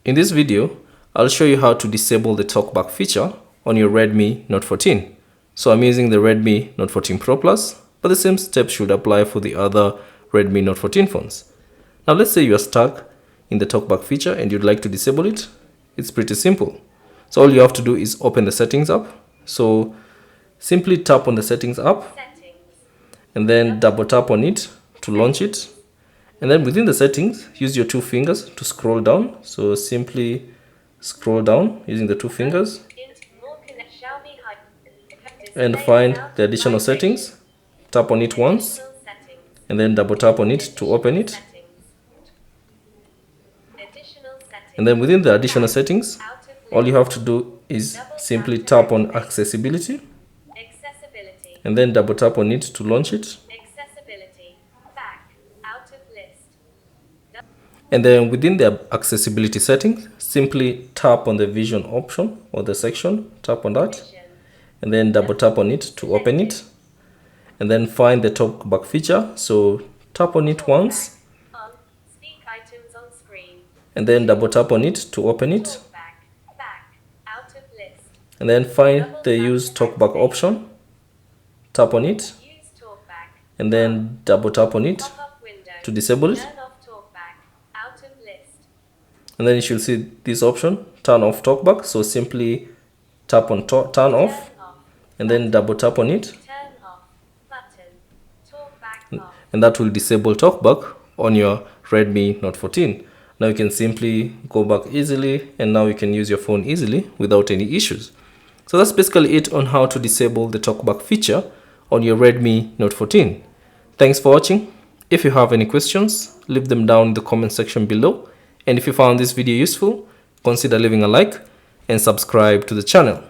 In this video, I'll show you how to disable the TalkBack feature on your Redmi Note 14. So I'm using the Redmi Note 14 Pro Plus, but the same steps should apply for the other Redmi Note 14 phones. Now let's say you are stuck in the TalkBack feature and you'd like to disable it. It's pretty simple. So all you have to do is open the settings app. So simply tap on the settings app and then double tap on it to launch it. And then within the settings, use your two fingers to scroll down. So simply scroll down using the two fingers and find the additional settings. Tap on it once and then double tap on it to open it. And then within the additional settings, all you have to do is simply tap on accessibility and then double tap on it to launch it. And then within the accessibility settings, simply tap on the vision option or the section, tap on that, and then double tap on it to open it. And then find the TalkBack feature, so tap on it once, and then double tap on it to open it. And then find the use TalkBack option, tap on it, and then double tap on it to disable it. And then you should see this option, turn off TalkBack. So simply tap on turn off and then double tap on it. And that will disable TalkBack on your Redmi Note 14. Now you can simply go back easily and now you can use your phone easily without any issues. So that's basically it on how to disable the TalkBack feature on your Redmi Note 14. Thanks for watching. If you have any questions, leave them down in the comment section below. And if you found this video useful, consider leaving a like and subscribe to the channel.